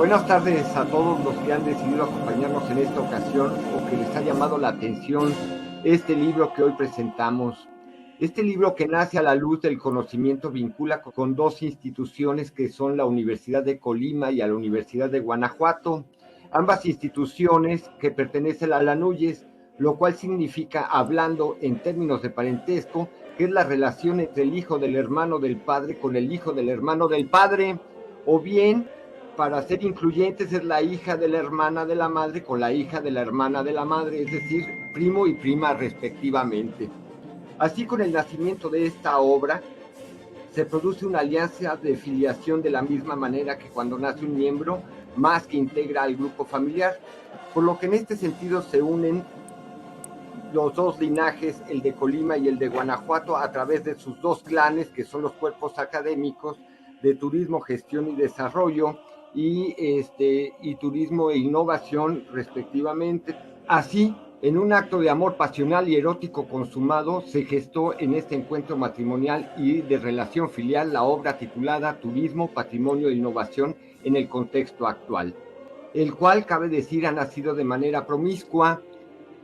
Buenas tardes a todos los que han decidido acompañarnos en esta ocasión o que les ha llamado la atención este libro que hoy presentamos. Este libro, que nace a la luz del conocimiento, vincula con dos instituciones que son la Universidad de Colima y a la Universidad de Guanajuato, ambas instituciones que pertenecen a la NUYES, lo cual significa, hablando en términos de parentesco, que es la relación entre el hijo del hermano del padre con el hijo del hermano del padre, o bien, para ser incluyentes, es la hija de la hermana de la madre con la hija de la hermana de la madre, es decir, primo y prima respectivamente. Así, con el nacimiento de esta obra, se produce una alianza de filiación de la misma manera que cuando nace un miembro más que integra al grupo familiar, por lo que en este sentido se unen los dos linajes, el de Colima y el de Guanajuato, a través de sus dos clanes, que son los cuerpos académicos de Turismo, Gestión y Desarrollo, y Turismo e Innovación, respectivamente. Así, en un acto de amor pasional y erótico consumado, se gestó en este encuentro matrimonial y de relación filial la obra titulada Turismo, Patrimonio e Innovación en el contexto actual, el cual, cabe decir, ha nacido de manera promiscua,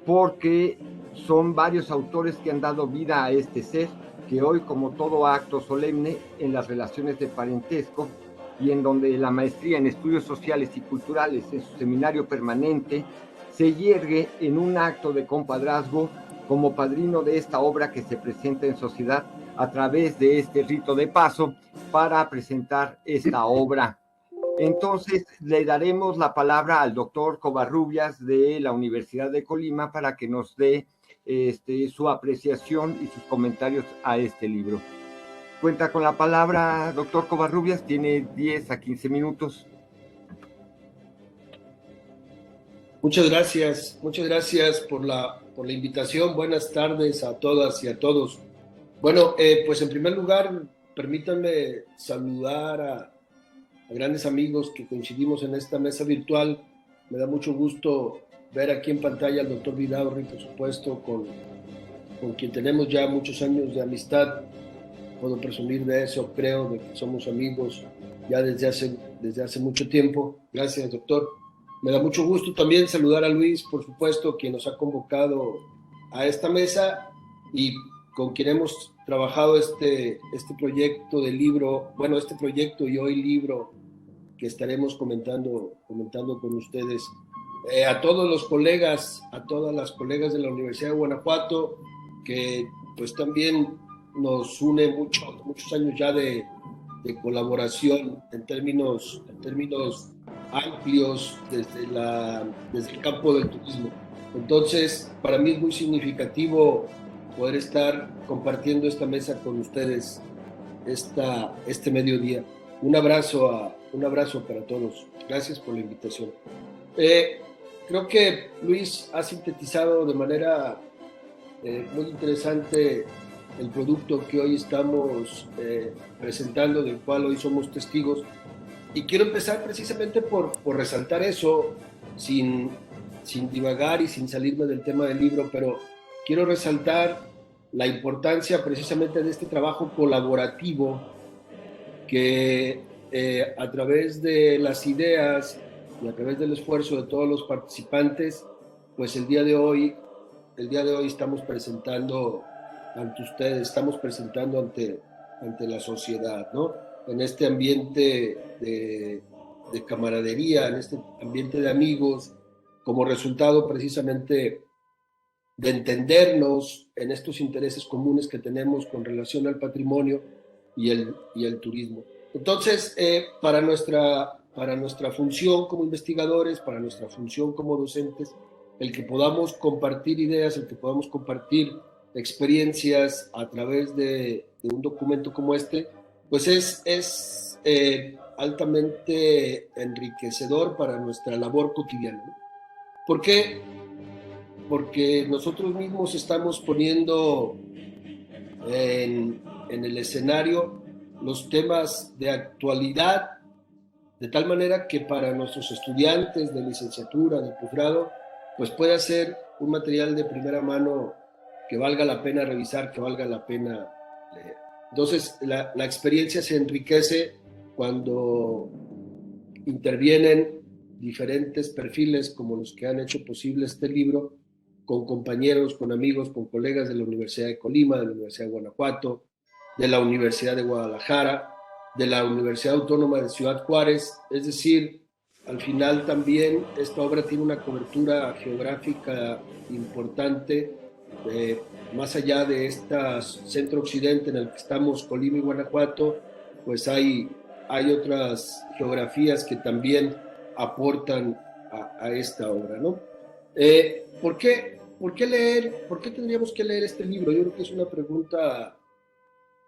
porque son varios autores que han dado vida a este ser, que hoy, como todo acto solemne en las relaciones de parentesco, y en donde la maestría en estudios sociales y culturales en su seminario permanente se yergue en un acto de compadrazgo como padrino de esta obra que se presenta en sociedad a través de este rito de paso para presentar esta obra. Entonces le daremos la palabra al doctor Covarrubias de la Universidad de Colima para que nos dé su apreciación y sus comentarios a este libro. Cuenta con la palabra, doctor Covarrubias, tiene 10 a 15 minutos. Muchas gracias por la invitación. Buenas tardes a todas y a todos. Bueno, pues en primer lugar, permítanme saludar a grandes amigos que coincidimos en esta mesa virtual. Me da mucho gusto ver aquí en pantalla al doctor Vidaurri, por supuesto, con quien tenemos ya muchos años de amistad. Puedo presumir de eso, creo, de que somos amigos ya desde hace mucho tiempo. Gracias, doctor. Me da mucho gusto también saludar a Luis, por supuesto, quien nos ha convocado a esta mesa y con quien hemos trabajado este proyecto de libro, bueno, este proyecto y hoy libro que estaremos comentando con ustedes. A todos los colegas, a todas las colegas de la Universidad de Guanajuato, que pues también nos une muchos años ya de colaboración en términos amplios desde el campo del turismo. Entonces, para mí es muy significativo poder estar compartiendo esta mesa con ustedes este mediodía. Un abrazo para todos. Gracias por la invitación. Creo que Luis ha sintetizado de manera muy interesante el producto que hoy estamos presentando, del cual hoy somos testigos. Y quiero empezar precisamente por resaltar eso, sin divagar y sin salirme del tema del libro, pero quiero resaltar la importancia precisamente de este trabajo colaborativo que a través de las ideas y a través del esfuerzo de todos los participantes, pues el día de hoy estamos presentando ante ustedes, estamos presentando ante la sociedad, ¿no? En este ambiente de camaradería, en este ambiente de amigos, como resultado precisamente de entendernos en estos intereses comunes que tenemos con relación al patrimonio y el turismo. Entonces, para nuestra función como investigadores, para nuestra función como docentes, el que podamos compartir ideas, el que podamos compartir experiencias a través de un documento como este, pues es altamente enriquecedor para nuestra labor cotidiana, ¿no? ¿Por qué? Porque nosotros mismos estamos poniendo en el escenario los temas de actualidad, de tal manera que para nuestros estudiantes de licenciatura, de posgrado, pues pueda ser un material de primera mano que valga la pena revisar, que valga la pena leer. Entonces, la experiencia se enriquece cuando intervienen diferentes perfiles como los que han hecho posible este libro, con compañeros, con amigos, con colegas de la Universidad de Colima, de la Universidad de Guanajuato, de la Universidad de Guadalajara, de la Universidad Autónoma de Ciudad Juárez. Es decir, al final también esta obra tiene una cobertura geográfica importante, más allá de este centro-occidente en el que estamos, Colima y Guanajuato, pues hay otras geografías que también aportan a esta obra, ¿no? ¿Por qué leer? ¿Por qué tendríamos que leer este libro? Yo creo que es una pregunta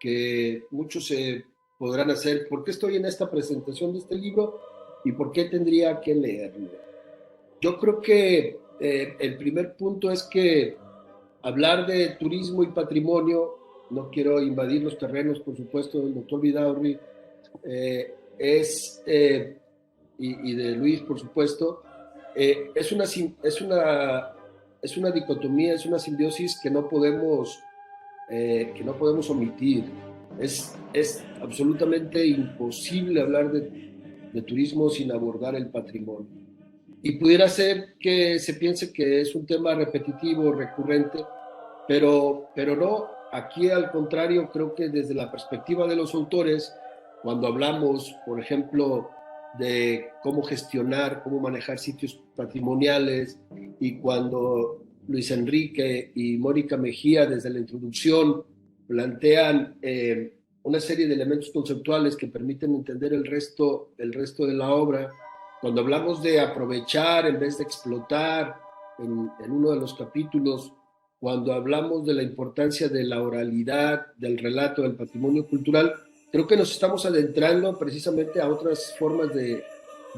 que muchos se podrán hacer. ¿Por qué estoy en esta presentación de este libro y por qué tendría que leerlo? Yo creo que el primer punto es que hablar de turismo y patrimonio, no quiero invadir los terrenos, por supuesto, del doctor Vidaurri, y de Luis, por supuesto, es una dicotomía, es una simbiosis que no podemos omitir. Es absolutamente imposible hablar de turismo sin abordar el patrimonio. Y pudiera ser que se piense que es un tema repetitivo, recurrente, pero no. Aquí, al contrario, creo que desde la perspectiva de los autores, cuando hablamos, por ejemplo, de cómo gestionar, cómo manejar sitios patrimoniales, y cuando Luis Enrique y Mónica Mejía, desde la introducción, plantean una serie de elementos conceptuales que permiten entender el resto de la obra. Cuando hablamos de aprovechar en vez de explotar, en uno de los capítulos, cuando hablamos de la importancia de la oralidad, del relato, del patrimonio cultural, creo que nos estamos adentrando precisamente a otras formas de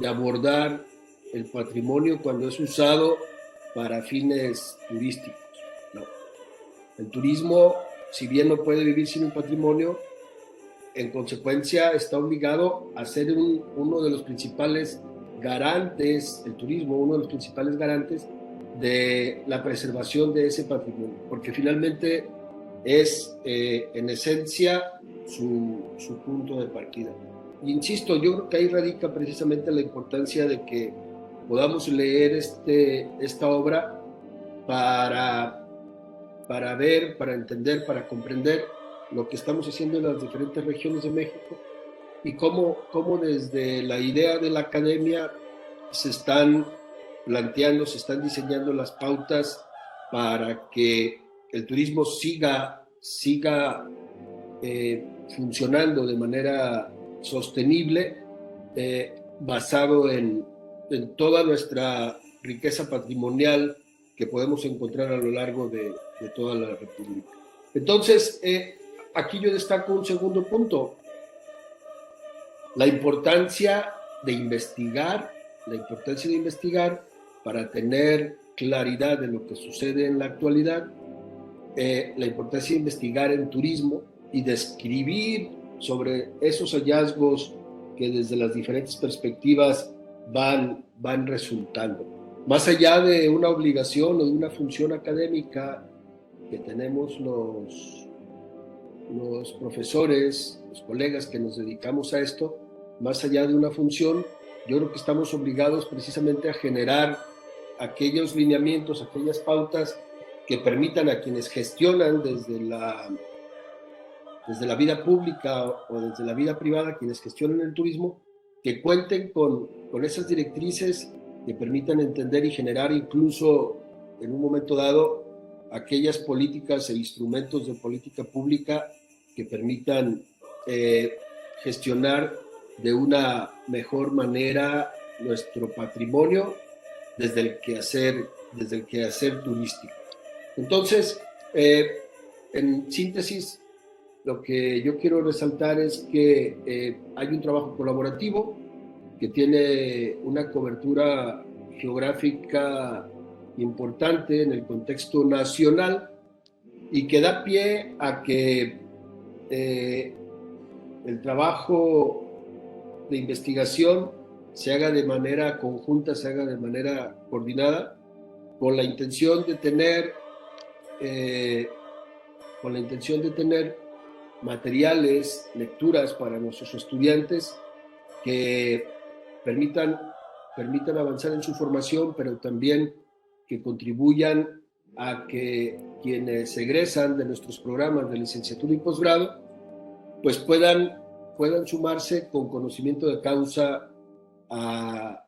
abordar el patrimonio cuando es usado para fines turísticos, ¿no? El turismo, si bien no puede vivir sin un patrimonio, en consecuencia está obligado a ser uno de los principales garantes, el turismo, uno de los principales garantes de la preservación de ese patrimonio, porque finalmente es en esencia su punto de partida. Y insisto, yo creo que ahí radica precisamente la importancia de que podamos leer esta obra para ver, para entender, para comprender lo que estamos haciendo en las diferentes regiones de México y cómo desde la idea de la academia se están planteando, se están diseñando las pautas para que el turismo siga funcionando de manera sostenible, basado en toda nuestra riqueza patrimonial que podemos encontrar a lo largo de toda la República. Entonces, aquí yo destaco un segundo punto: la importancia de investigar para tener claridad de lo que sucede en la actualidad, la importancia de investigar en turismo y de escribir sobre esos hallazgos que desde las diferentes perspectivas van resultando. Más allá de una obligación o de una función académica que tenemos los profesores, los colegas que nos dedicamos a esto, más allá de una función, yo creo que estamos obligados precisamente a generar aquellos lineamientos, aquellas pautas que permitan a quienes gestionan desde la vida pública o desde la vida privada, quienes gestionan el turismo, que cuenten con esas directrices que permitan entender y generar incluso en un momento dado aquellas políticas e instrumentos de política pública que permitan gestionar de una mejor manera nuestro patrimonio desde el quehacer turístico. Entonces, en síntesis, lo que yo quiero resaltar es que hay un trabajo colaborativo que tiene una cobertura geográfica importante en el contexto nacional y que da pie a que el trabajo de investigación se haga de manera conjunta, se haga de manera coordinada, con la intención de tener materiales, lecturas para nuestros estudiantes que permitan avanzar en su formación, pero también que contribuyan a que quienes egresan de nuestros programas de licenciatura y posgrado, pues puedan sumarse con conocimiento de causa a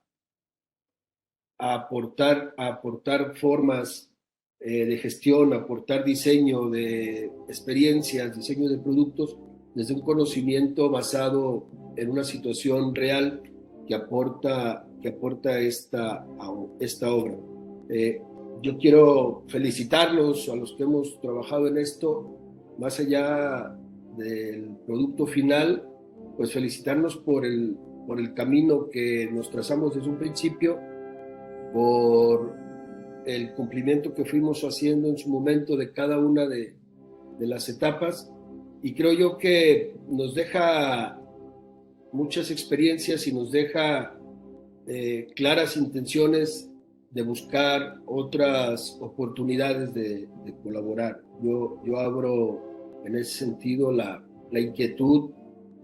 aportar formas de gestión, aportar diseño de experiencias, diseño de productos, desde un conocimiento basado en una situación real que aporta esta obra. Yo quiero felicitarlos a los que hemos trabajado en esto, más allá del producto final, pues felicitarnos por el camino que nos trazamos desde un principio, por el cumplimiento que fuimos haciendo en su momento de cada una de las etapas, y creo yo que nos deja muchas experiencias y nos deja claras intenciones de buscar otras oportunidades de colaborar. Yo abro en ese sentido la inquietud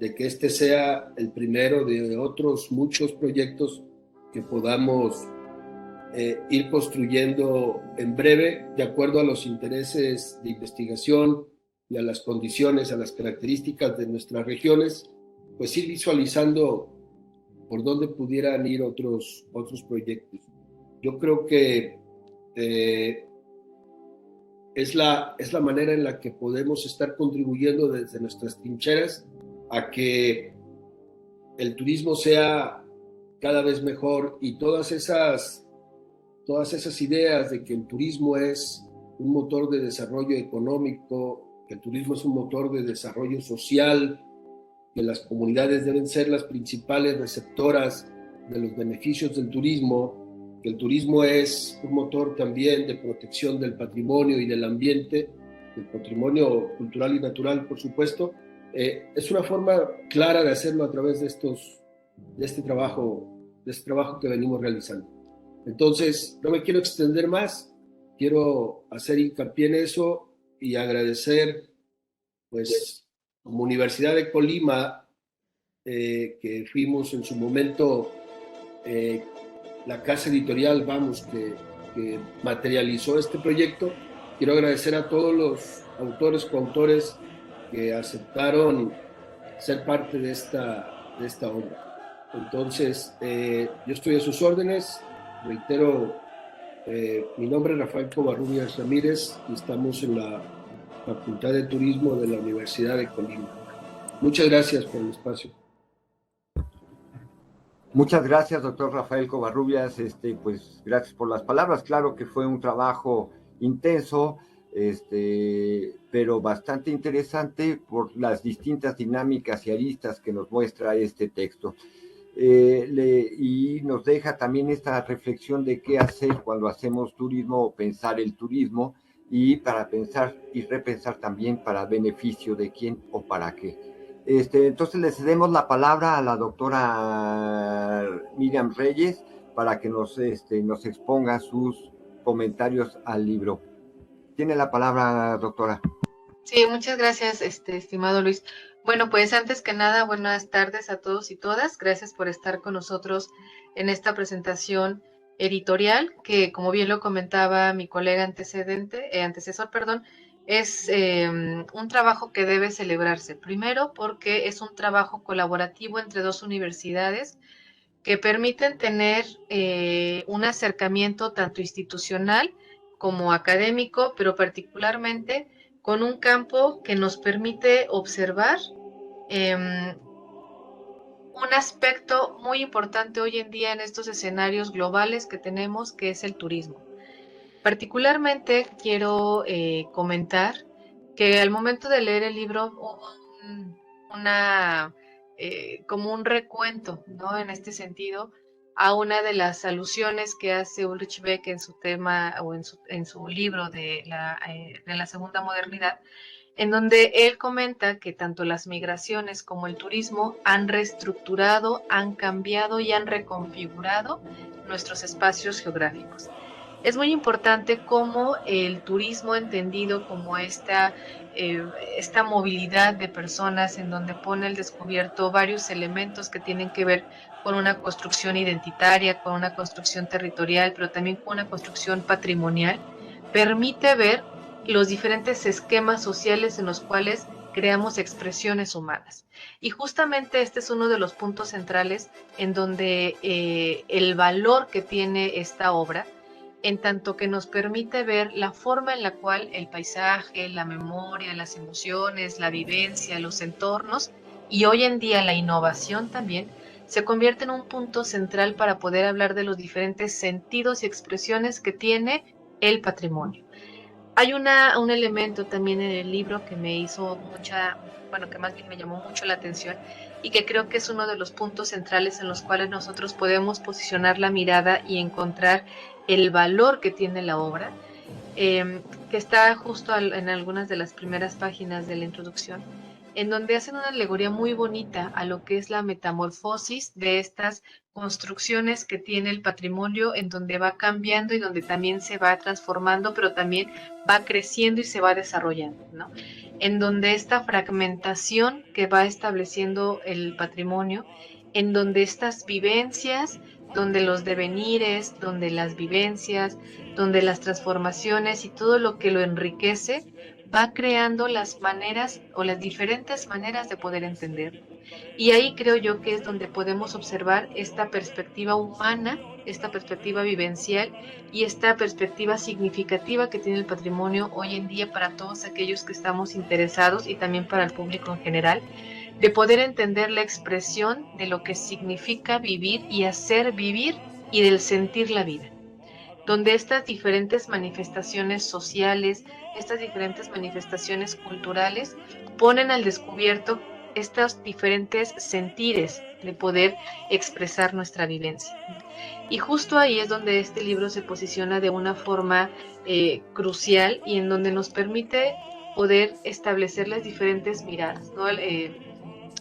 de que este sea el primero de otros muchos proyectos que podamos ir construyendo en breve, de acuerdo a los intereses de investigación y a las condiciones, a las características de nuestras regiones, pues ir visualizando por dónde pudieran ir otros proyectos. Yo creo que es la manera en la que podemos estar contribuyendo desde nuestras trincheras a que el turismo sea cada vez mejor, y todas esas ideas de que el turismo es un motor de desarrollo económico, que el turismo es un motor de desarrollo social, que las comunidades deben ser las principales receptoras de los beneficios del turismo, que el turismo es un motor también de protección del patrimonio y del ambiente, del patrimonio cultural y natural, por supuesto. Es una forma clara de hacerlo a través de este trabajo que venimos realizando. Entonces, no me quiero extender más, quiero hacer hincapié en eso y agradecer, pues, como Universidad de Colima, que fuimos en su momento la casa editorial, que materializó este proyecto. Quiero agradecer a todos los autores, coautores que aceptaron ser parte de esta obra. Entonces, yo estoy a sus órdenes. Reitero, mi nombre es Rafael Covarrubias Ramírez y estamos en la Facultad de Turismo de la Universidad de Colima. Muchas gracias por el espacio. Muchas gracias, doctor Rafael Covarrubias. Pues gracias por las palabras. Claro que fue un trabajo intenso, pero bastante interesante por las distintas dinámicas y aristas que nos muestra este texto. Y nos deja también esta reflexión de qué hacer cuando hacemos turismo, o pensar el turismo, y para pensar y repensar también para beneficio de quién o para qué. Entonces le cedemos la palabra a la doctora Miriam Reyes para que nos exponga sus comentarios al libro. Tiene la palabra, doctora. Sí, muchas gracias, estimado Luis. Bueno, pues antes que nada, buenas tardes a todos y todas. Gracias por estar con nosotros en esta presentación editorial, que como bien lo comentaba mi colega antecesor, es un trabajo que debe celebrarse. Primero, porque es un trabajo colaborativo entre dos universidades que permiten tener un acercamiento tanto institucional como académico, pero particularmente con un campo que nos permite observar un aspecto muy importante hoy en día en estos escenarios globales que tenemos, que es el turismo. Particularmente quiero comentar que al momento de leer el libro hubo como un recuento, ¿no? En este sentido, a una de las alusiones que hace Ulrich Beck en su tema o en su libro de la segunda modernidad, en donde él comenta que tanto las migraciones como el turismo han reestructurado, han cambiado y han reconfigurado nuestros espacios geográficos. Es muy importante cómo el turismo entendido como esta movilidad de personas en donde pone al descubierto varios elementos que tienen que ver con una construcción identitaria, con una construcción territorial, pero también con una construcción patrimonial, permite ver los diferentes esquemas sociales en los cuales creamos expresiones humanas. Y justamente este es uno de los puntos centrales en donde el valor que tiene esta obra, en tanto que nos permite ver la forma en la cual el paisaje, la memoria, las emociones, la vivencia, los entornos y hoy en día la innovación también se convierte en un punto central para poder hablar de los diferentes sentidos y expresiones que tiene el patrimonio. Hay un elemento también en el libro que me hizo bueno, que más bien me llamó mucho la atención y que creo que es uno de los puntos centrales en los cuales nosotros podemos posicionar la mirada y encontrar el valor que tiene la obra, que está justo en algunas de las primeras páginas de la introducción, en donde hacen una alegoría muy bonita a lo que es la metamorfosis de estas construcciones que tiene el patrimonio, en donde va cambiando y donde también se va transformando, pero también va creciendo y se va desarrollando, ¿no? En donde esta fragmentación que va estableciendo el patrimonio, en donde estas vivencias, donde los devenires, donde las vivencias, donde las transformaciones y todo lo que lo enriquece va creando las maneras o las diferentes maneras de poder entender. Y ahí creo yo que es donde podemos observar esta perspectiva humana, esta perspectiva vivencial y esta perspectiva significativa que tiene el patrimonio hoy en día para todos aquellos que estamos interesados y también para el público en general, de poder entender la expresión de lo que significa vivir y hacer vivir y del sentir la vida, donde estas diferentes manifestaciones sociales, estas diferentes manifestaciones culturales ponen al descubierto estos diferentes sentires de poder expresar nuestra vivencia. Y justo ahí es donde este libro se posiciona de una forma crucial y en donde nos permite poder establecer las diferentes miradas, ¿no?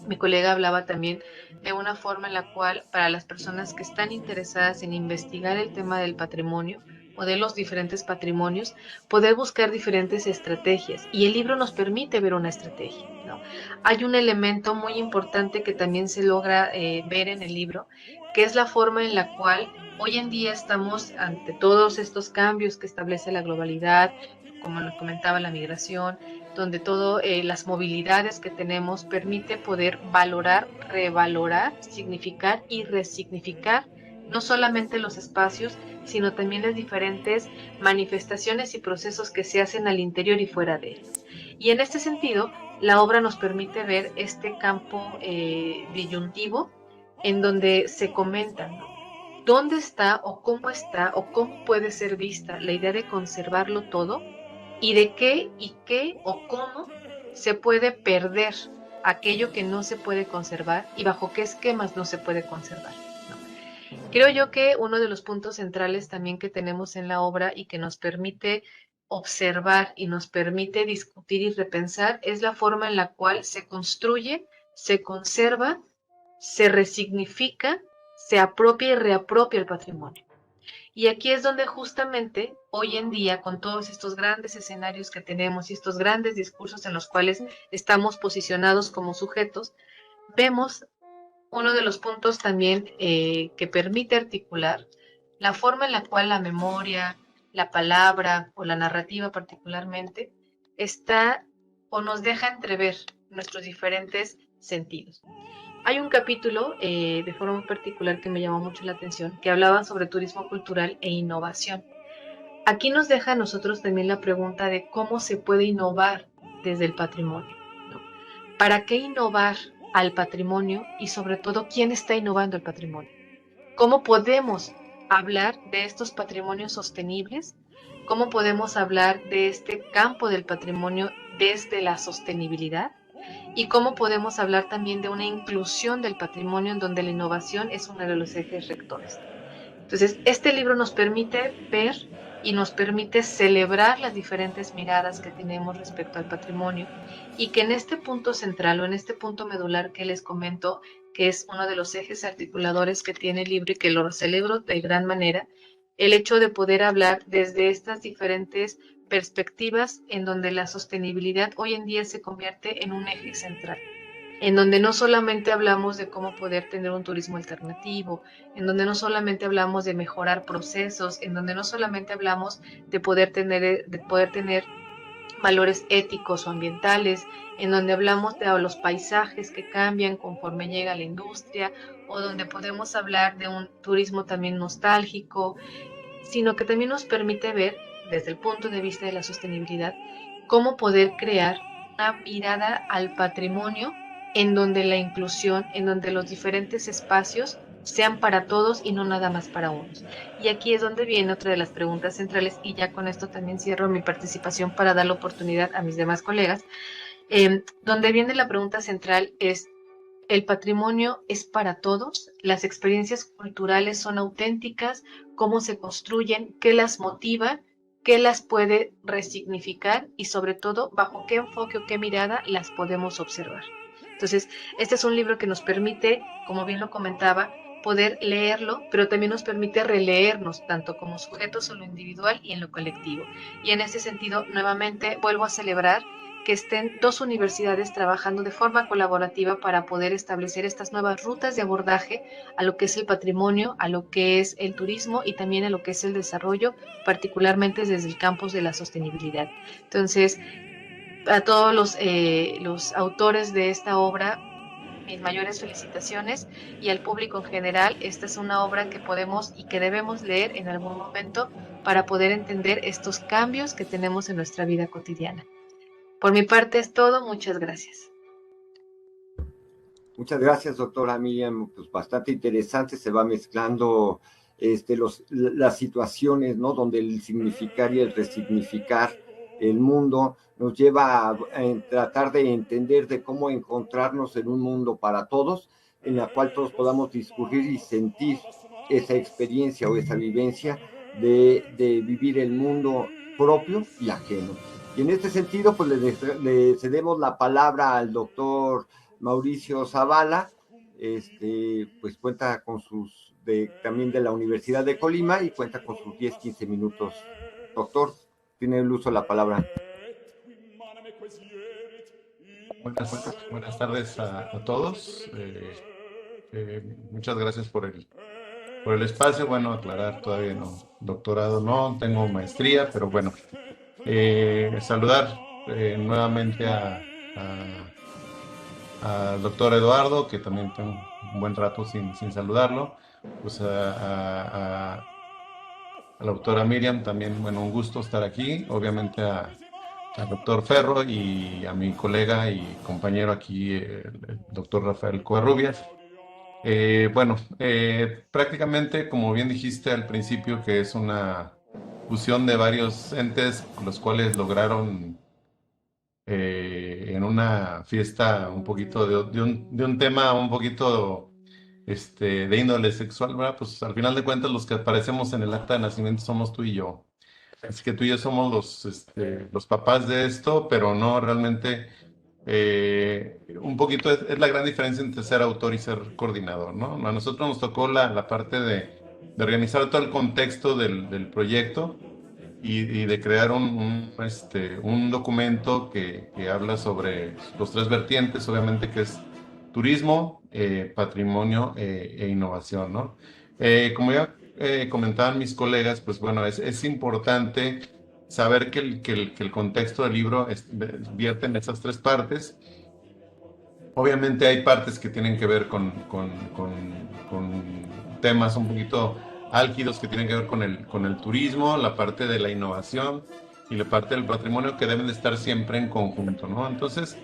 Mi colega hablaba también de una forma en la cual para las personas que están interesadas en investigar el tema del patrimonio o de los diferentes patrimonios, poder buscar diferentes estrategias. Y el libro nos permite ver una estrategia, ¿no? Hay un elemento muy importante que también se logra ver en el libro, que es la forma en la cual hoy en día estamos ante todos estos cambios que establece la globalidad, como nos comentaba la migración, donde todas las movilidades que tenemos permite poder valorar, revalorar, significar y resignificar no solamente los espacios, sino también las diferentes manifestaciones y procesos que se hacen al interior y fuera de él. Y en este sentido, la obra nos permite ver este campo disyuntivo en donde se comenta, ¿no? ¿Dónde está o cómo puede ser vista la idea de conservarlo todo? ¿Y de qué y qué o cómo se puede perder aquello que no se puede conservar y bajo qué esquemas no se puede conservar, ¿no? Creo yo que uno de los puntos centrales también que tenemos en la obra y que nos permite observar y nos permite discutir y repensar es la forma en la cual se construye, se conserva, se resignifica, se apropia y reapropia el patrimonio. Y aquí es donde justamente hoy en día, con todos estos grandes escenarios que tenemos y estos grandes discursos en los cuales estamos posicionados como sujetos, vemos uno de los puntos también que permite articular la forma en la cual la memoria, la palabra o la narrativa particularmente está o nos deja entrever nuestros diferentes sentidos. Hay un capítulo de forma particular que me llamó mucho la atención, que hablaba sobre turismo cultural e innovación. Aquí nos deja a nosotros también la pregunta de cómo se puede innovar desde el patrimonio, ¿no? ¿Para qué innovar al patrimonio y sobre todo quién está innovando el patrimonio? ¿Cómo podemos hablar de estos patrimonios sostenibles? ¿Cómo podemos hablar de este campo del patrimonio desde la sostenibilidad? Y cómo podemos hablar también de una inclusión del patrimonio en donde la innovación es uno de los ejes rectores. Entonces, este libro nos permite ver y nos permite celebrar las diferentes miradas que tenemos respecto al patrimonio y que en este punto central o en este punto medular que les comento, que es uno de los ejes articuladores que tiene el libro y que lo celebro de gran manera, el hecho de poder hablar desde estas diferentes perspectivas en donde la sostenibilidad hoy en día se convierte en un eje central, en donde no solamente hablamos de cómo poder tener un turismo alternativo, en donde no solamente hablamos de mejorar procesos, en donde no solamente hablamos de poder tener valores éticos o ambientales, en donde hablamos de los paisajes que cambian conforme llega la industria, o donde podemos hablar de un turismo también nostálgico, sino que también nos permite ver, desde el punto de vista de la sostenibilidad, cómo poder crear una mirada al patrimonio en donde la inclusión, en donde los diferentes espacios sean para todos y no nada más para unos. Y aquí es donde viene otra de las preguntas centrales, y ya con esto también cierro mi participación para dar la oportunidad a mis demás colegas. Donde viene la pregunta central es: ¿el patrimonio es para todos? ¿Las experiencias culturales son auténticas? ¿Cómo se construyen? ¿Qué las motiva? ¿Qué las puede resignificar? Y sobre todo, ¿bajo qué enfoque o qué mirada las podemos observar? Entonces, este es un libro que nos permite, como bien lo comentaba, poder leerlo, pero también nos permite releernos, tanto como sujetos en lo individual y en lo colectivo. Y en ese sentido, nuevamente, vuelvo a celebrar que estén dos universidades trabajando de forma colaborativa para poder establecer estas nuevas rutas de abordaje a lo que es el patrimonio, a lo que es el turismo y también a lo que es el desarrollo, particularmente desde el campus de la sostenibilidad. Entonces, a todos los autores de esta obra, mis mayores felicitaciones, y al público en general. Esta es una obra que podemos y que debemos leer en algún momento para poder entender estos cambios que tenemos en nuestra vida cotidiana. Por mi parte es todo, muchas gracias. Muchas gracias, doctora Miriam. Pues bastante interesante, se va mezclando las situaciones, ¿no? Donde el significar y el resignificar el mundo nos lleva a tratar de entender de cómo encontrarnos en un mundo para todos, en la cual todos podamos discurrir y sentir esa experiencia o esa vivencia de vivir el mundo propio y ajeno. Y en este sentido, pues le cedemos la palabra al doctor Mauricio Zavala, pues cuenta con también de la Universidad de Colima, y cuenta con sus 10-15 minutos. Doctor, tiene el uso de la palabra. Buenas tardes a todos. Muchas gracias por el espacio. Bueno, aclarar, todavía no, doctorado no, tengo maestría, pero bueno, saludar nuevamente al doctor Eduardo, que también tengo un buen rato sin saludarlo, pues a la doctora Miriam también, bueno, un gusto estar aquí, obviamente al doctor Ferro y a mi colega y compañero aquí, el doctor Rafael Covarrubias. Prácticamente, como bien dijiste al principio, que es una fusión de varios entes, los cuales lograron en una fiesta un poquito de un tema un poquito de índole sexual, ¿verdad? Pues al final de cuentas los que aparecemos en el acta de nacimiento somos tú y yo. Así que tú y yo somos los papás de esto, pero no realmente, un poquito es la gran diferencia entre ser autor y ser coordinador, ¿no? A nosotros nos tocó la parte de organizar todo el contexto del proyecto y de crear un documento que habla sobre los tres vertientes, obviamente, que es turismo, patrimonio e innovación, ¿no? Como ya comentaban mis colegas, pues bueno, es importante saber que el contexto del libro vierte en esas tres partes. Obviamente hay partes que tienen que ver con temas un poquito álgidos que tienen que ver con el turismo, la parte de la innovación y la parte del patrimonio, que deben de estar siempre en conjunto, ¿no? Entonces,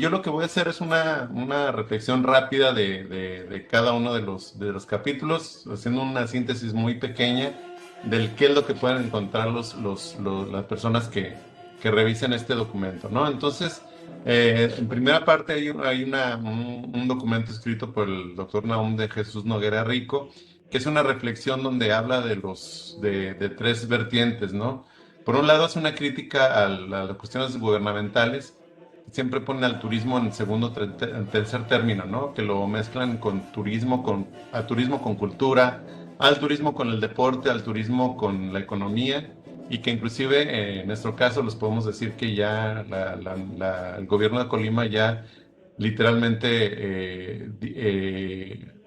yo lo que voy a hacer es una reflexión rápida de cada uno de los capítulos, haciendo una síntesis muy pequeña del qué es lo que pueden encontrar las personas que revisen este documento, ¿no? Entonces, en primera parte hay un documento escrito por el doctor Nahum de Jesús Noguera Rico, que es una reflexión donde habla de tres vertientes, ¿no? Por un lado, hace una crítica a las cuestiones gubernamentales, siempre pone al turismo en segundo, tercer término, ¿no? Que lo mezclan con turismo, con cultura, al turismo con el deporte, al turismo con la economía, y que inclusive en nuestro caso les podemos decir que ya el gobierno de Colima ya literalmente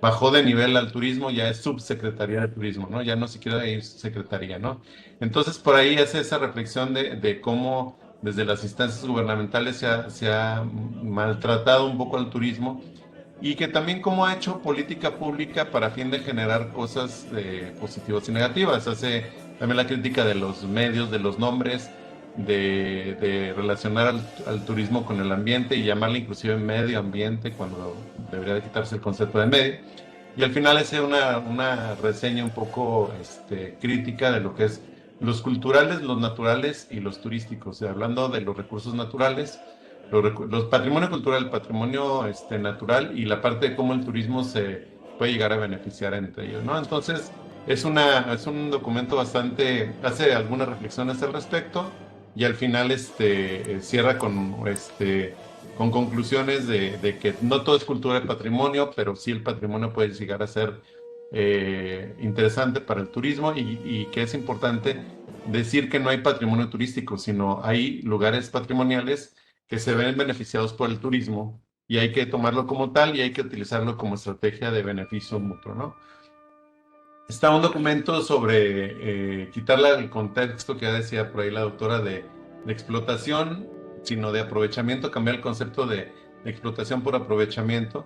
bajó de nivel al turismo, ya es subsecretaría de turismo, ¿no? Ya no siquiera es secretaría, ¿no? Entonces por ahí hace esa reflexión de cómo desde las instancias gubernamentales se ha maltratado un poco al turismo, y que también cómo ha hecho política pública para fin de generar cosas positivas y negativas. Hace también la crítica de los medios, de los nombres, de relacionar al turismo con el ambiente y llamarle inclusive medio ambiente cuando debería de quitarse el concepto de medio. Y al final hace una reseña un poco crítica de lo que es los culturales, los naturales y los turísticos, hablando de los recursos naturales, los patrimonio cultural, el patrimonio natural, y la parte de cómo el turismo se puede llegar a beneficiar entre ellos, ¿no? Entonces, es un documento bastante, hace algunas reflexiones al respecto, y al final cierra con conclusiones de que no todo es cultura y patrimonio, pero sí el patrimonio puede llegar a ser interesante para el turismo, y que es importante decir que no hay patrimonio turístico, sino hay lugares patrimoniales que se ven beneficiados por el turismo, y hay que tomarlo como tal y hay que utilizarlo como estrategia de beneficio mutuo, ¿no? Está un documento sobre quitarle el contexto que ya decía por ahí la doctora de explotación, sino de aprovechamiento, cambiar el concepto de explotación por aprovechamiento,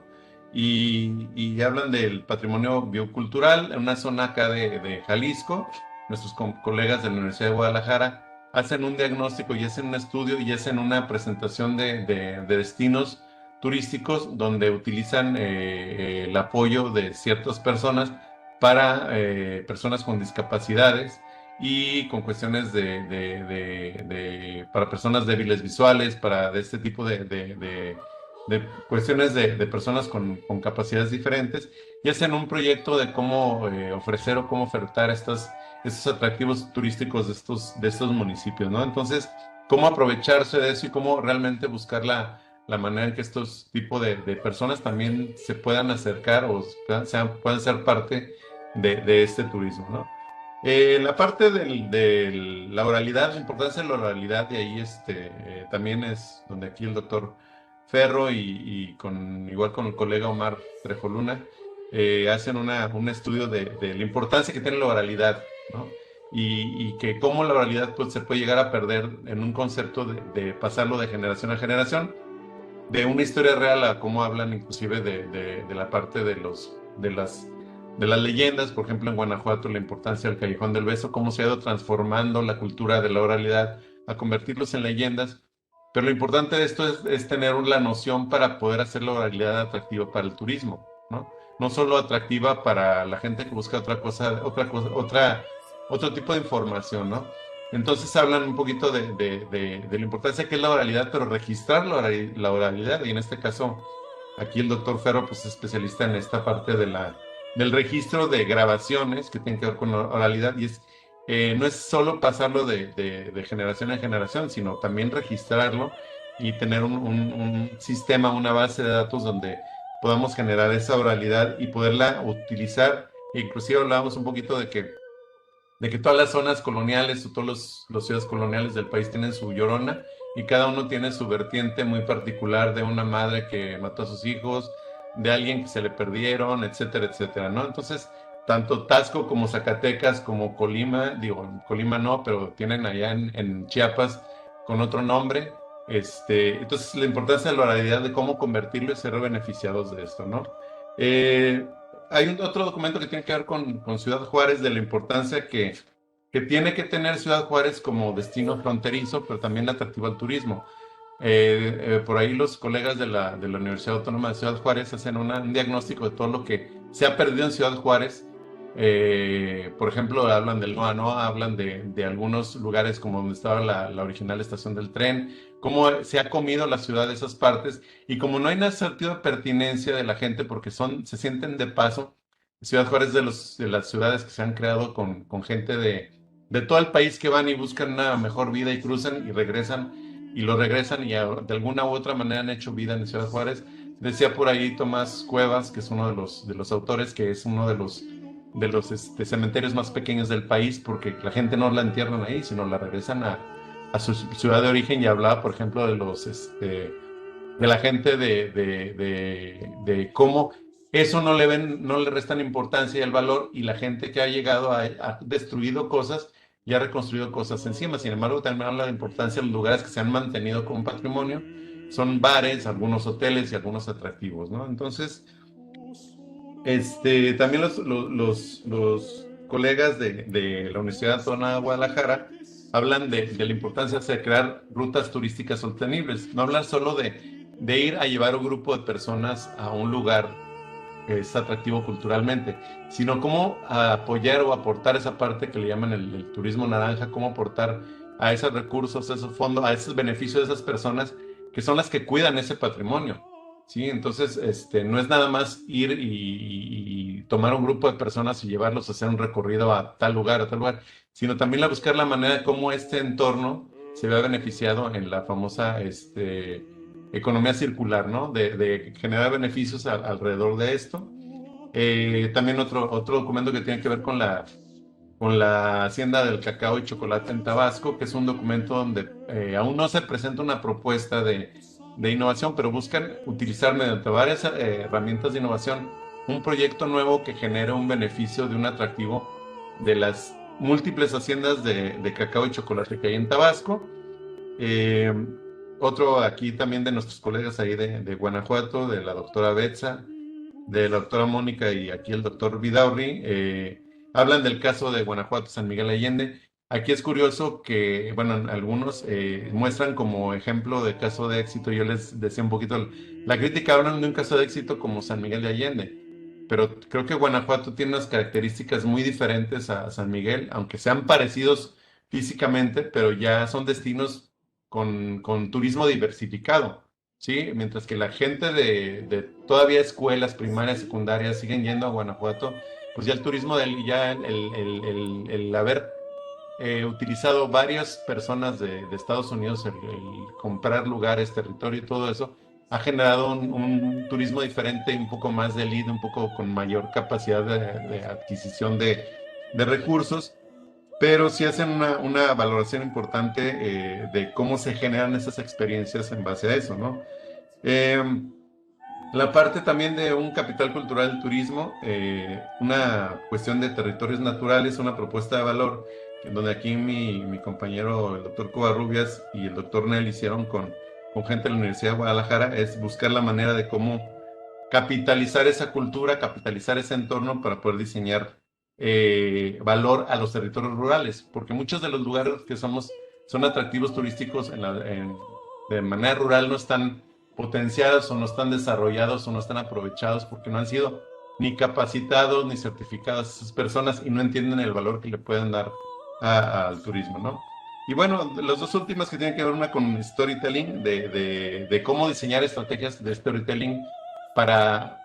y hablan del patrimonio biocultural en una zona acá de Jalisco. Nuestros colegas de la Universidad de Guadalajara hacen un diagnóstico y hacen un estudio y hacen una presentación de destinos turísticos donde utilizan el apoyo de ciertas personas para personas con discapacidades y con cuestiones para personas débiles visuales, para de este tipo de cuestiones de personas con capacidades diferentes, y hacen un proyecto de cómo ofrecer o cómo ofertar estos atractivos turísticos de estos municipios, ¿no? Entonces, cómo aprovecharse de eso y cómo realmente buscar la manera en que estos tipos de personas también se puedan acercar o puedan ser parte de este turismo, ¿no? La parte de la oralidad, la importancia de la oralidad, y ahí también es donde aquí el doctor Ferro y igual con el colega Omar Trejoluna hacen un estudio de la importancia que tiene la oralidad, ¿no? Y que cómo la oralidad pues, se puede llegar a perder en un concepto de pasarlo de generación a generación, de una historia real a cómo hablan inclusive de la parte de las leyendas. Por ejemplo, en Guanajuato, la importancia del Callejón del Beso, cómo se ha ido transformando la cultura de la oralidad a convertirlos en leyendas. Pero lo importante de esto es tener la noción para poder hacer la oralidad atractiva para el turismo, ¿no? No solo atractiva para la gente que busca otro tipo de información, ¿no? Entonces hablan un poquito de la importancia que es la oralidad, pero registrar la oralidad, y en este caso aquí el doctor Ferro pues, es especialista en esta parte del registro de grabaciones que tienen que ver con la oralidad, y no es solo pasarlo de generación en generación, sino también registrarlo y tener un sistema, una base de datos donde podamos generar esa oralidad y poderla utilizar. Inclusive hablábamos un poquito de que todas las zonas coloniales o todas las ciudades coloniales del país tienen su llorona, y cada uno tiene su vertiente muy particular de una madre que mató a sus hijos, de alguien que se le perdieron, etcétera, etcétera, ¿no? Entonces, tanto Taxco como Zacatecas como Colima, Colima no, pero tienen allá en Chiapas con otro nombre. Entonces, la importancia de la oralidad, de cómo convertirlo y ser beneficiados de esto, ¿no? Hay otro documento que tiene que ver con Ciudad Juárez, de la importancia que tiene que tener Ciudad Juárez como destino fronterizo, pero también atractivo al turismo. Por ahí los colegas de la Universidad Autónoma de Ciudad Juárez hacen un diagnóstico de todo lo que se ha perdido en Ciudad Juárez. Por ejemplo, hablan del Noa Noa, hablan de algunos lugares como donde estaba la original estación del tren, cómo se ha comido la ciudad de esas partes, y como no hay nada sentido de pertinencia de la gente porque se sienten de paso. Ciudad Juárez es de las ciudades que se han creado con gente de todo el país que van y buscan una mejor vida y cruzan y regresan, y lo regresan, y de alguna u otra manera han hecho vida en Ciudad Juárez. Decía por ahí Tomás Cuevas, que es uno de los autores, que es uno de los de los cementerios más pequeños del país, porque la gente no la entierran ahí, sino la regresan a su ciudad de origen. Y hablaba, por ejemplo, de la gente de cómo eso no le restan importancia y el valor, y la gente que ha llegado ha destruido cosas y ha reconstruido cosas encima. Sin embargo, también habla de la importancia de los lugares que se han mantenido como patrimonio. Son bares, algunos hoteles y algunos atractivos, ¿no? Entonces, también los colegas de la Universidad Autónoma de Guadalajara hablan de la importancia de crear rutas turísticas sostenibles. No hablan solo de ir a llevar un grupo de personas a un lugar que es atractivo culturalmente, sino cómo apoyar o aportar esa parte que le llaman el turismo naranja, cómo aportar a esos recursos, a esos fondos, a esos beneficios de esas personas que son las que cuidan ese patrimonio, ¿sí? Entonces, no es nada más ir y tomar un grupo de personas y llevarlos a hacer un recorrido a tal lugar, sino también buscar la manera de cómo este entorno se vea beneficiado en la famosa economía circular, ¿no? De generar beneficios alrededor de esto. También otro documento que tiene que ver con la Hacienda del Cacao y Chocolate en Tabasco, que es un documento donde aún no se presenta una propuesta de innovación, pero buscan utilizar mediante varias herramientas de innovación un proyecto nuevo que genere un beneficio de un atractivo de las múltiples haciendas de cacao y chocolate que hay en Tabasco. Otro aquí también de nuestros colegas ahí de Guanajuato, de la doctora Betsa, de la doctora Mónica y aquí el doctor Vidaurri, hablan del caso de Guanajuato, San Miguel Allende. Aquí es curioso que, bueno, algunos muestran como ejemplo de caso de éxito. Yo les decía un poquito, la crítica hablan de un caso de éxito como San Miguel de Allende, pero creo que Guanajuato tiene unas características muy diferentes a San Miguel, aunque sean parecidos físicamente, pero ya son destinos con turismo diversificado, ¿sí? Mientras que la gente de todavía escuelas primarias, secundarias siguen yendo a Guanajuato, pues ya el turismo, el haber utilizado varias personas de Estados Unidos, el comprar lugares, territorio y todo eso, ha generado un turismo diferente, un poco más de elite, un poco con mayor capacidad de adquisición de recursos, pero sí hacen una valoración importante de cómo se generan esas experiencias en base a eso, ¿no? La parte también de un capital cultural del turismo, una cuestión de territorios naturales, una propuesta de valor, en donde aquí mi compañero, el doctor Covarrubias y el doctor Nel hicieron con gente de la Universidad de Guadalajara, es buscar la manera de cómo capitalizar esa cultura, capitalizar ese entorno para poder diseñar valor a los territorios rurales, porque muchos de los lugares que son atractivos turísticos de manera rural no están potenciados o no están desarrollados o no están aprovechados porque no han sido ni capacitados ni certificadas esas personas y no entienden el valor que le pueden dar al turismo, ¿no? Y bueno, las dos últimas que tienen que ver una con storytelling, de cómo diseñar estrategias de storytelling para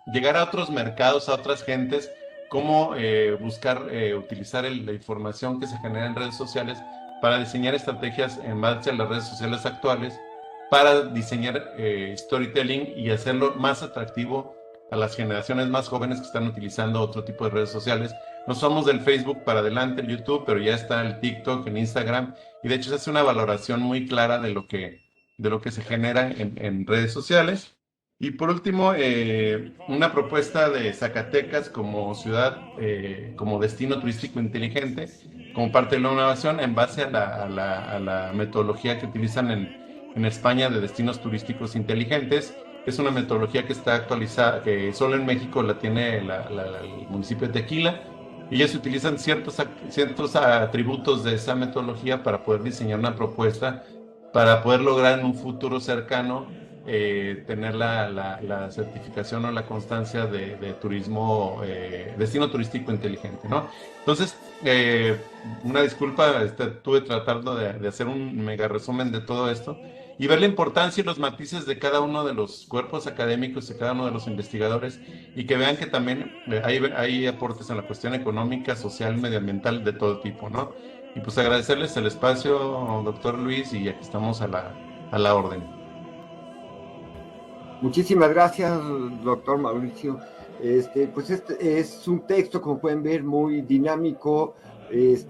llegar a otros mercados, a otras gentes, cómo buscar utilizar la información que se genera en redes sociales para diseñar estrategias en base a las redes sociales actuales, para diseñar storytelling y hacerlo más atractivo a las generaciones más jóvenes que están utilizando otro tipo de redes sociales. No somos del Facebook para adelante, el YouTube, pero ya está el TikTok, el Instagram, y de hecho se hace una valoración muy clara de lo que se genera en redes sociales. Y por último, una propuesta de Zacatecas como ciudad, como destino turístico inteligente, como parte de la innovación en base a la metodología que utilizan en España de destinos turísticos inteligentes. Es una metodología que está actualizada, que solo en México la tiene el municipio de Tequila, y ya se utilizan ciertos atributos de esa metodología para poder diseñar una propuesta, para poder lograr en un futuro cercano tener la certificación o la constancia de turismo, destino turístico inteligente, ¿no? Entonces, una disculpa, estuve tratando de hacer un mega resumen de todo esto y ver la importancia y los matices de cada uno de los cuerpos académicos, de cada uno de los investigadores, y que vean que también hay aportes en la cuestión económica, social, medioambiental, de todo tipo, ¿no? Y pues agradecerles el espacio, doctor Luis, y aquí estamos a la orden. Muchísimas gracias, doctor Mauricio. Pues este es un texto, como pueden ver, muy dinámico.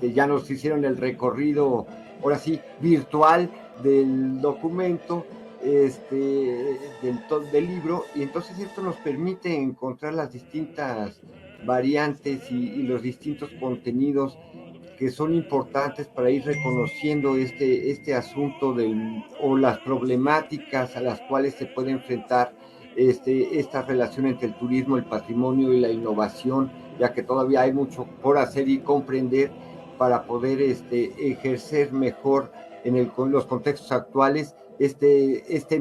Ya nos hicieron el recorrido, ahora sí, virtual del documento, del libro, y entonces esto nos permite encontrar las distintas variantes y los distintos contenidos que son importantes para ir reconociendo este asunto o las problemáticas a las cuales se puede enfrentar esta relación entre el turismo, el patrimonio y la innovación, ya que todavía hay mucho por hacer y comprender para poder ejercer mejor con los contextos actuales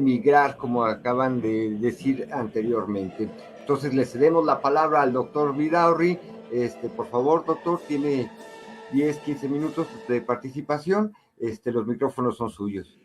migrar, como acaban de decir anteriormente. Entonces le cedemos la palabra al doctor Vidaurri. Por favor, doctor, tiene 10, 15 minutos de participación. Los micrófonos son suyos.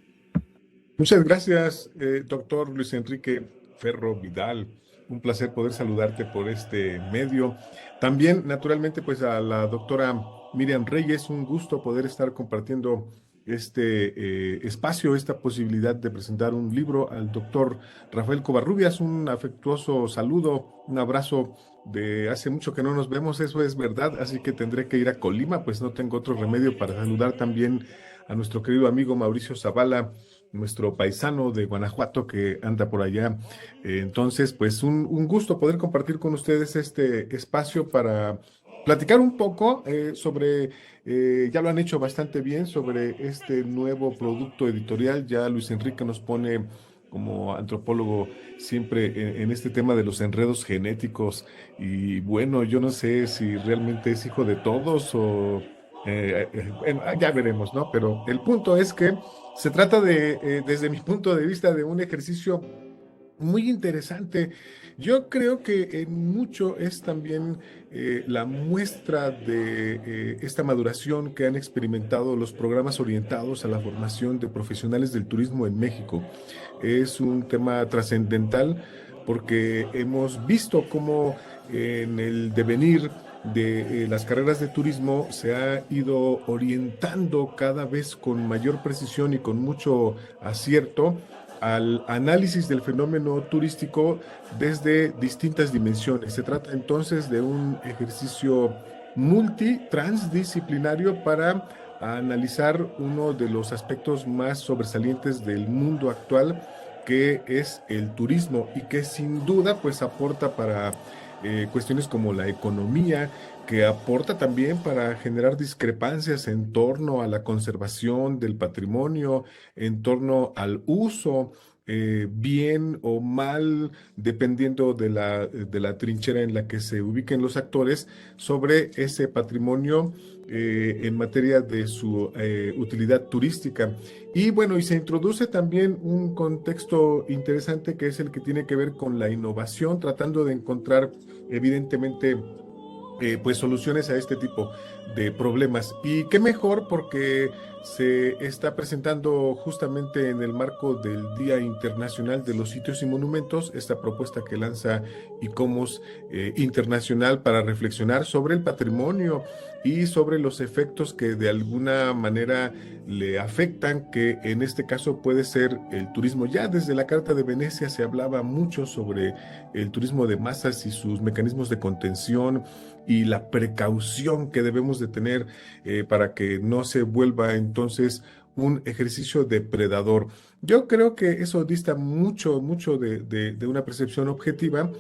Muchas gracias, doctor Luis Enrique Ferro Vidal. Un placer poder saludarte por este medio. También, naturalmente, pues a la doctora Miriam Reyes, un gusto poder estar compartiendo este espacio, esta posibilidad de presentar un libro. Al doctor Rafael Covarrubias, un afectuoso saludo, un abrazo. De hace mucho que no nos vemos, eso es verdad, así que tendré que ir a Colima, pues no tengo otro remedio para saludar también a nuestro querido amigo Mauricio Zavala, nuestro paisano de Guanajuato que anda por allá. Entonces, pues un gusto poder compartir con ustedes este espacio para platicar un poco sobre, ya lo han hecho bastante bien, sobre este nuevo producto editorial. Ya Luis Enrique nos pone como antropólogo siempre en este tema de los enredos genéticos, y bueno, yo no sé si realmente es hijo de todos o ya veremos, ¿no? Pero el punto es que se trata de, desde mi punto de vista, de un ejercicio muy interesante. Yo creo que en mucho es también la muestra de esta maduración que han experimentado los programas orientados a la formación de profesionales del turismo en México. Es un tema trascendental porque hemos visto cómo en el devenir de las carreras de turismo se ha ido orientando cada vez con mayor precisión y con mucho acierto al análisis del fenómeno turístico desde distintas dimensiones. Se trata entonces de un ejercicio transdisciplinario para analizar uno de los aspectos más sobresalientes del mundo actual, que es el turismo, y que sin duda pues aporta para cuestiones como la economía, que aporta también para generar discrepancias en torno a la conservación del patrimonio, en torno al uso, bien o mal, dependiendo de la trinchera en la que se ubiquen los actores, sobre ese patrimonio en materia de su utilidad turística. Y bueno, y se introduce también un contexto interesante que es el que tiene que ver con la innovación, tratando de encontrar evidentemente pues soluciones a este tipo de problemas. Y qué mejor porque se está presentando justamente en el marco del Día Internacional de los Sitios y Monumentos esta propuesta que lanza ICOMOS Internacional para reflexionar sobre el patrimonio y sobre los efectos que de alguna manera le afectan, que en este caso puede ser el turismo. Ya desde la Carta de Venecia se hablaba mucho sobre el turismo de masas y sus mecanismos de contención y la precaución que debemos de tener para que no se vuelva entonces un ejercicio depredador. Yo creo que eso dista mucho de una percepción objetiva.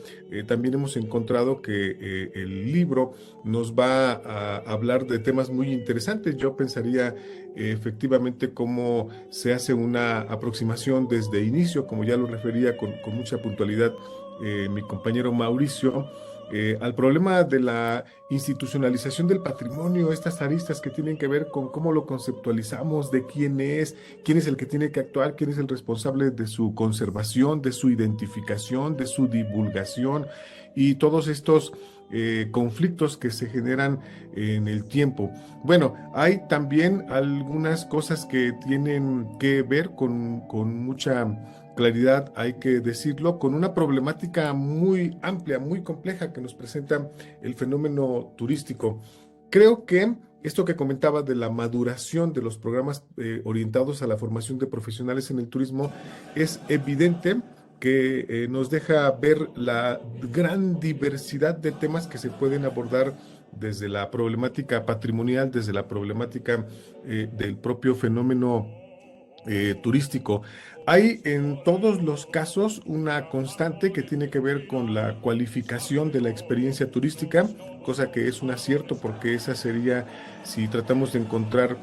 También hemos encontrado que el libro nos va a hablar de temas muy interesantes. Yo pensaría efectivamente cómo se hace una aproximación desde inicio, como ya lo refería con mucha puntualidad mi compañero Mauricio, al problema de la institucionalización del patrimonio, estas aristas que tienen que ver con cómo lo conceptualizamos, de quién es el que tiene que actuar, quién es el responsable de su conservación, de su identificación, de su divulgación, y todos estos conflictos que se generan en el tiempo. Bueno, hay también algunas cosas que tienen que ver con mucha claridad, hay que decirlo, con una problemática muy amplia, muy compleja que nos presenta el fenómeno turístico. Creo que esto que comentaba de la maduración de los programas orientados a la formación de profesionales en el turismo es evidente que nos deja ver la gran diversidad de temas que se pueden abordar desde la problemática patrimonial, desde la problemática del propio fenómeno turístico. Hay en todos los casos una constante que tiene que ver con la cualificación de la experiencia turística, cosa que es un acierto porque esa sería, si tratamos de encontrar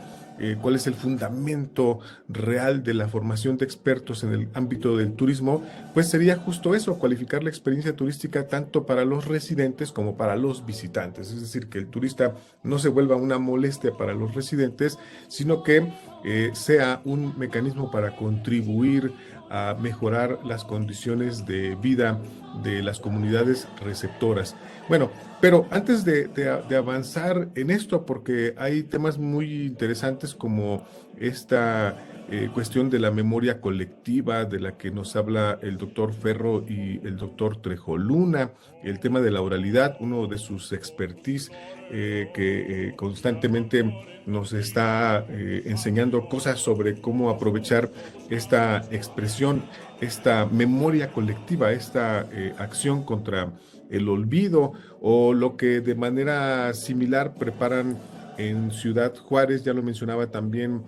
cuál es el fundamento real de la formación de expertos en el ámbito del turismo, pues sería justo eso, cualificar la experiencia turística tanto para los residentes como para los visitantes. Es decir, que el turista no se vuelva una molestia para los residentes, sino que sea un mecanismo para contribuir a mejorar las condiciones de vida de las comunidades receptoras. Bueno, pero antes de avanzar en esto, porque hay temas muy interesantes como esta cuestión de la memoria colectiva de la que nos habla el doctor Ferro y el doctor Trejoluna, el tema de la oralidad, uno de sus expertise que constantemente nos está enseñando cosas sobre cómo aprovechar esta expresión, esta memoria colectiva, esta acción contra el olvido, o lo que de manera similar preparan en Ciudad Juárez, ya lo mencionaba también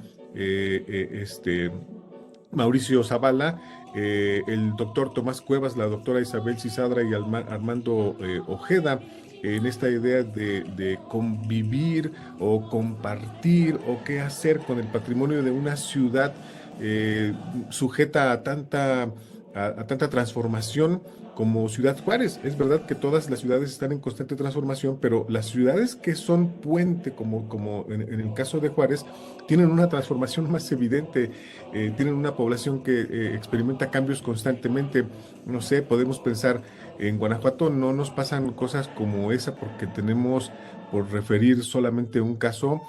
Mauricio Zavala, el doctor Tomás Cuevas, la doctora Isabel Cisadra y Armando Ojeda, en esta idea de convivir o compartir o qué hacer con el patrimonio de una ciudad sujeta a tanta transformación como Ciudad Juárez. Es verdad que todas las ciudades están en constante transformación, pero las ciudades que son puente, como en el caso de Juárez, tienen una transformación más evidente, tienen una población que experimenta cambios constantemente. No sé, podemos pensar en Guanajuato, no nos pasan cosas como esa porque tenemos, por referir solamente un caso,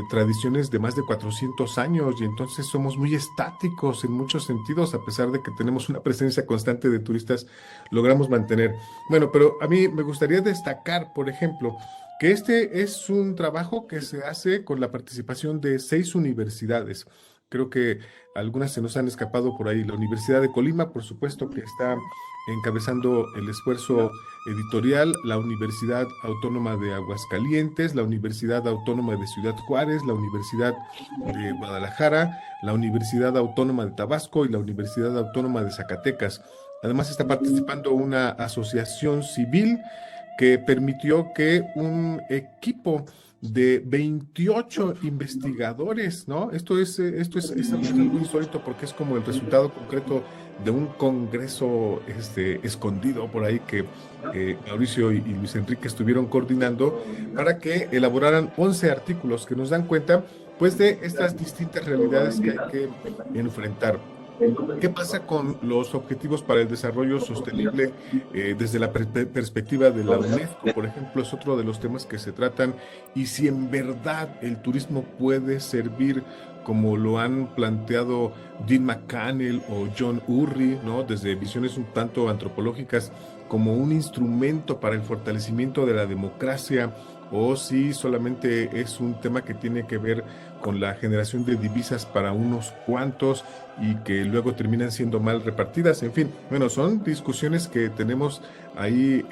tradiciones de más de 400 años, y entonces somos muy estáticos en muchos sentidos, a pesar de que tenemos una presencia constante de turistas, logramos mantener. Bueno, pero a mí me gustaría destacar, por ejemplo, que este es un trabajo que se hace con la participación de 6 universidades. Creo que algunas se nos han escapado por ahí. La Universidad de Colima, por supuesto, que está encabezando el esfuerzo editorial, la Universidad Autónoma de Aguascalientes, la Universidad Autónoma de Ciudad Juárez, la Universidad de Guadalajara, la Universidad Autónoma de Tabasco y la Universidad Autónoma de Zacatecas. Además está participando una asociación civil que permitió que un equipo de 28 investigadores, ¿no? Esto es algo insólito porque es como el resultado concreto de un congreso escondido por ahí que Mauricio y Luis Enrique estuvieron coordinando para que elaboraran 11 artículos que nos dan cuenta, pues, de estas distintas realidades que hay que enfrentar. ¿Qué pasa con los objetivos para el desarrollo sostenible desde la perspectiva de la UNESCO? Por ejemplo, es otro de los temas que se tratan, y si en verdad el turismo puede servir, como lo han planteado Dean McCannell o John Urry, ¿no? Desde visiones un tanto antropológicas, como un instrumento para el fortalecimiento de la democracia, o si solamente es un tema que tiene que ver con la generación de divisas para unos cuantos y que luego terminan siendo mal repartidas. En fin, bueno, son discusiones que tenemos ahí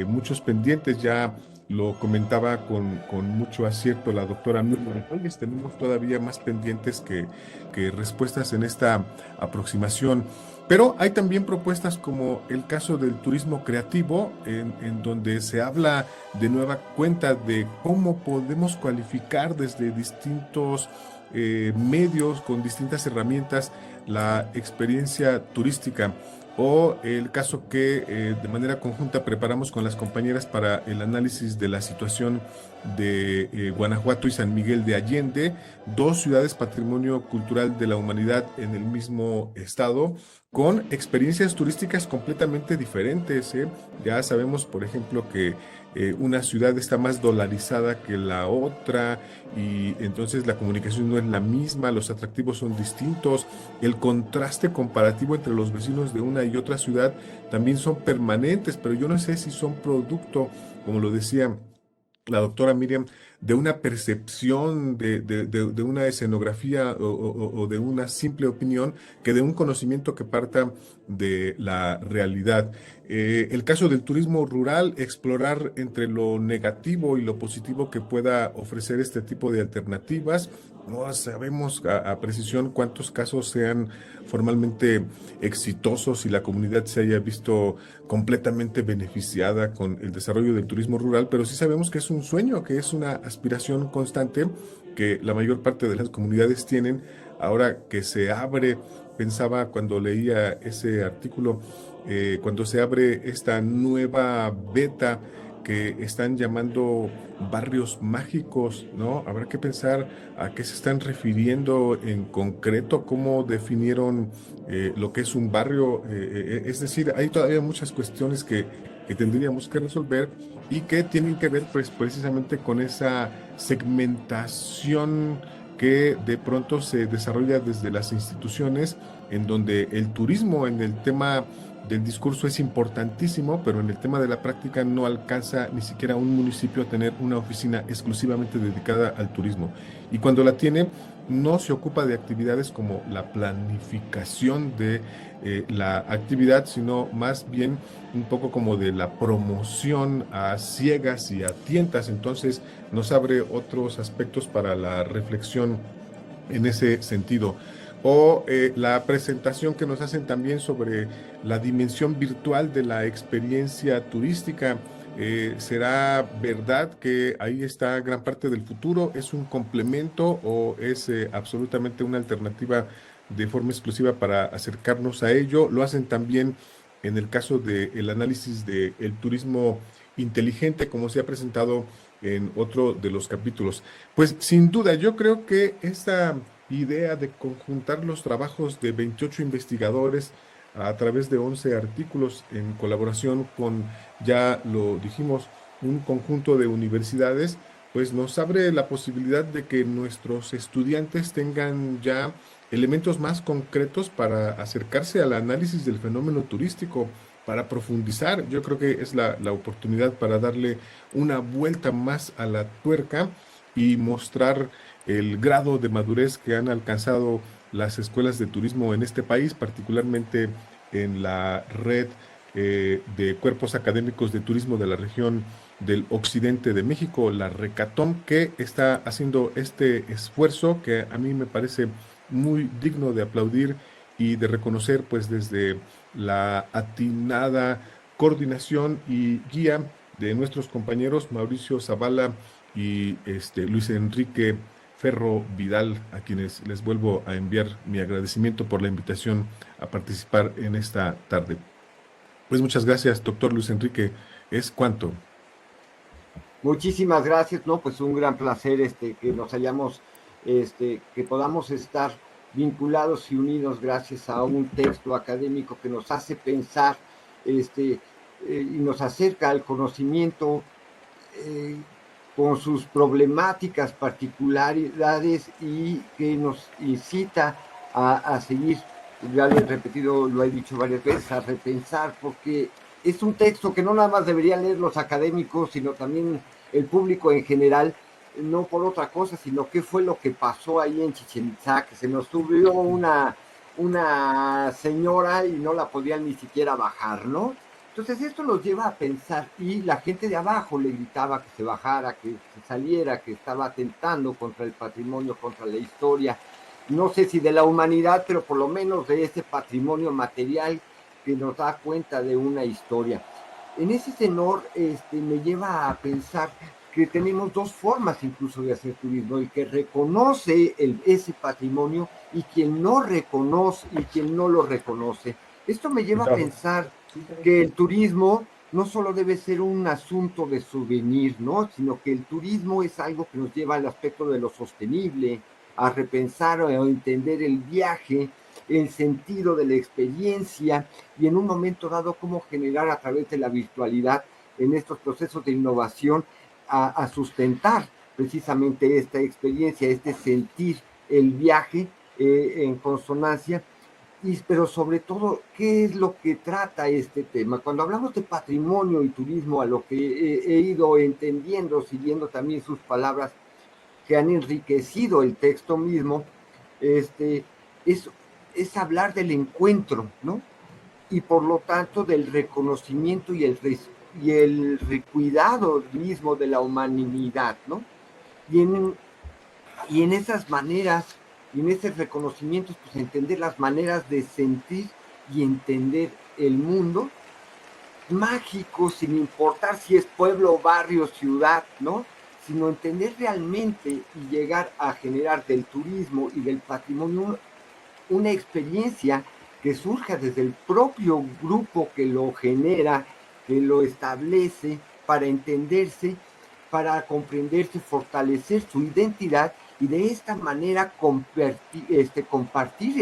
muchos pendientes. Ya lo comentaba con mucho acierto la doctora Miriam Reyes. Tenemos todavía más pendientes que respuestas en esta aproximación. Pero hay también propuestas como el caso del turismo creativo, en donde se habla de nueva cuenta de cómo podemos cualificar desde distintos medios, con distintas herramientas, la experiencia turística. O el caso que de manera conjunta preparamos con las compañeras para el análisis de la situación de Guanajuato y San Miguel de Allende, 2 ciudades patrimonio cultural de la humanidad en el mismo estado, con experiencias turísticas completamente diferentes. Ya sabemos, por ejemplo, que una ciudad está más dolarizada que la otra, y entonces la comunicación no es la misma, los atractivos son distintos, el contraste comparativo entre los vecinos de una y otra ciudad también son permanentes, pero yo no sé si son producto, como lo decía la doctora Miriam, de una percepción, de una escenografía o de una simple opinión, que de un conocimiento que parta de la realidad. El caso del turismo rural, explorar entre lo negativo y lo positivo que pueda ofrecer este tipo de alternativas. No sabemos a precisión cuántos casos sean formalmente exitosos y la comunidad se haya visto completamente beneficiada con el desarrollo del turismo rural, pero sí sabemos que es un sueño, que es una aspiración constante que la mayor parte de las comunidades tienen. Ahora que se abre, pensaba cuando leía ese artículo, cuando se abre esta nueva beta que están llamando barrios mágicos, ¿no? Habrá que pensar a qué se están refiriendo en concreto, cómo definieron lo que es un barrio. Es decir, hay todavía muchas cuestiones que tendríamos que resolver y que tienen que ver pues, precisamente con esa segmentación que de pronto se desarrolla desde las instituciones, en donde el turismo en el tema del discurso es importantísimo, pero en el tema de la práctica no alcanza ni siquiera un municipio a tener una oficina exclusivamente dedicada al turismo. Y cuando la tiene, no se ocupa de actividades como la planificación de la actividad, sino más bien un poco como de la promoción a ciegas y a tientas. Entonces nos abre otros aspectos para la reflexión en ese sentido. O la presentación que nos hacen también sobre la dimensión virtual de la experiencia turística. ¿Será verdad que ahí está gran parte del futuro? ¿Es un complemento o es absolutamente una alternativa de forma exclusiva para acercarnos a ello? Lo hacen también en el caso del análisis del turismo inteligente, como se ha presentado en otro de los capítulos. Pues sin duda, yo creo que esta idea de conjuntar los trabajos de 28 investigadores a través de 11 artículos en colaboración con, ya lo dijimos, un conjunto de universidades, pues nos abre la posibilidad de que nuestros estudiantes tengan ya elementos más concretos para acercarse al análisis del fenómeno turístico, para profundizar. Yo creo que es la oportunidad para darle una vuelta más a la tuerca y mostrar el grado de madurez que han alcanzado las escuelas de turismo en este país, particularmente en la red de cuerpos académicos de turismo de la región del occidente de México, la RECATOM, que está haciendo este esfuerzo que a mí me parece muy digno de aplaudir y de reconocer, pues desde la atinada coordinación y guía de nuestros compañeros Mauricio Zavala y Luis Enrique Ferro Vidal, a quienes les vuelvo a enviar mi agradecimiento por la invitación a participar en esta tarde. Pues muchas gracias, doctor Luis Enrique. Es cuanto. Muchísimas gracias, ¿no? Pues un gran placer que nos hayamos, que podamos estar vinculados y unidos gracias a un texto académico que nos hace pensar y nos acerca al conocimiento con sus problemáticas, particularidades y que nos incita a seguir, ya lo he repetido, lo he dicho varias veces, a repensar, porque es un texto que no nada más deberían leer los académicos, sino también el público en general, no por otra cosa, sino qué fue lo que pasó ahí en Chichén Itzá, que se nos subió una señora y no la podían ni siquiera bajar, ¿no? Entonces esto nos lleva a pensar, y la gente de abajo le gritaba que se bajara, que se saliera, que estaba atentando contra el patrimonio, contra la historia, no sé si de la humanidad, pero por lo menos de ese patrimonio material que nos da cuenta de una historia. En ese tenor me lleva a pensar que tenemos dos formas incluso de hacer turismo, el que reconoce ese patrimonio y quien no reconoce y quien no lo reconoce. Esto me lleva a pensar que el turismo no solo debe ser un asunto de souvenir, ¿no? Sino que el turismo es algo que nos lleva al aspecto de lo sostenible, a repensar o a entender el viaje, el sentido de la experiencia y en un momento dado cómo generar a través de la virtualidad en estos procesos de innovación a sustentar precisamente esta experiencia, este sentir el viaje en consonancia pero sobre todo, ¿qué es lo que trata este tema? Cuando hablamos de patrimonio y turismo, a lo que he ido entendiendo, siguiendo también sus palabras que han enriquecido el texto mismo, es hablar del encuentro, ¿no? Y por lo tanto del reconocimiento y el cuidado mismo de la humanidad, ¿no? Y en esas maneras, y en esos reconocimientos, pues entender las maneras de sentir y entender el mundo mágico, sin importar si es pueblo, barrio, ciudad, ¿no? Sino entender realmente y llegar a generar del turismo y del patrimonio una experiencia que surja desde el propio grupo que lo genera, que lo establece, para entenderse, para comprenderse, fortalecer su identidad y de esta manera compartir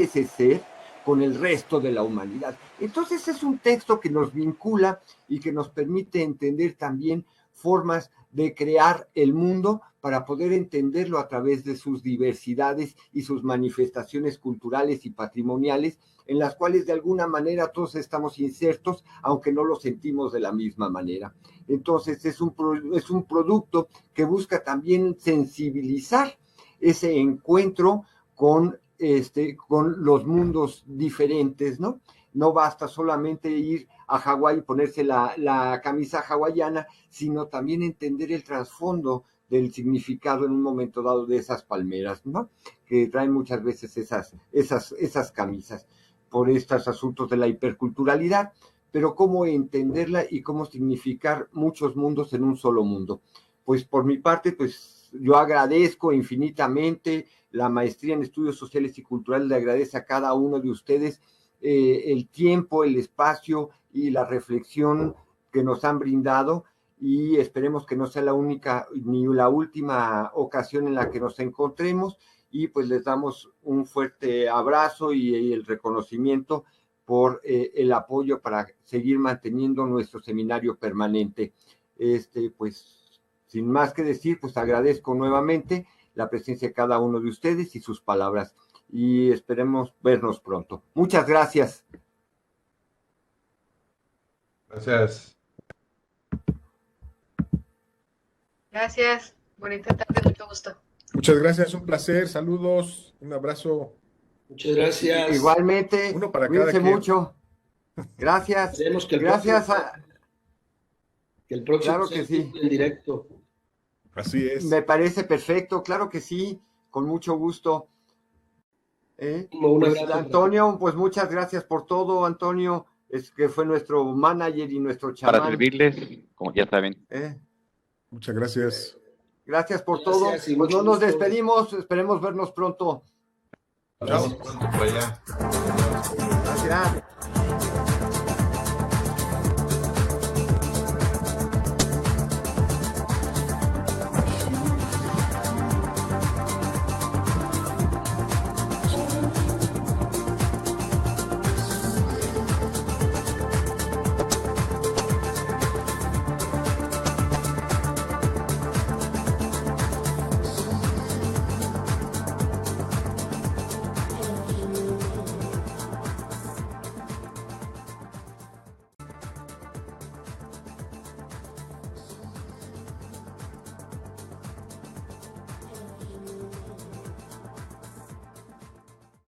ese ser con el resto de la humanidad. Entonces es un texto que nos vincula y que nos permite entender también formas de crear el mundo para poder entenderlo a través de sus diversidades y sus manifestaciones culturales y patrimoniales, en las cuales de alguna manera todos estamos insertos, aunque no lo sentimos de la misma manera. Entonces es un producto que busca también sensibilizar ese encuentro con los mundos diferentes, ¿no? No basta solamente ir a Hawái y ponerse la camisa hawaiana, sino también entender el trasfondo del significado en un momento dado de esas palmeras, ¿no? Que traen muchas veces esas camisas por estos asuntos de la hiperculturalidad, pero cómo entenderla y cómo significar muchos mundos en un solo mundo. Pues por mi parte, pues yo agradezco infinitamente. La maestría en estudios sociales y culturales le agradece a cada uno de ustedes el tiempo, el espacio y la reflexión que nos han brindado, y esperemos que no sea la única ni la última ocasión en la que nos encontremos, y pues les damos un fuerte abrazo y el reconocimiento por el apoyo para seguir manteniendo nuestro seminario permanente. Pues sin más que decir, pues agradezco nuevamente la presencia de cada uno de ustedes y sus palabras, y esperemos vernos pronto. Muchas gracias. Gracias. Gracias. Bonita tarde, mucho gusto. Muchas gracias, un placer, saludos, un abrazo. Muchas gracias. Igualmente, Uno para cuídense cada quien. mucho. Gracias. Esperemos que el próximo Claro que sí. en directo. Así es. Me parece perfecto, claro que sí, con mucho gusto. Un Pues, abrazo. Antonio, pues muchas gracias por todo, Antonio, que fue nuestro manager y nuestro chamán. Para servirles, como ya saben. Muchas gracias. Gracias por Gracias todo. y Pues mucho no nos gusto. despedimos, esperemos vernos pronto. Nos vemos pronto por allá. Gracias.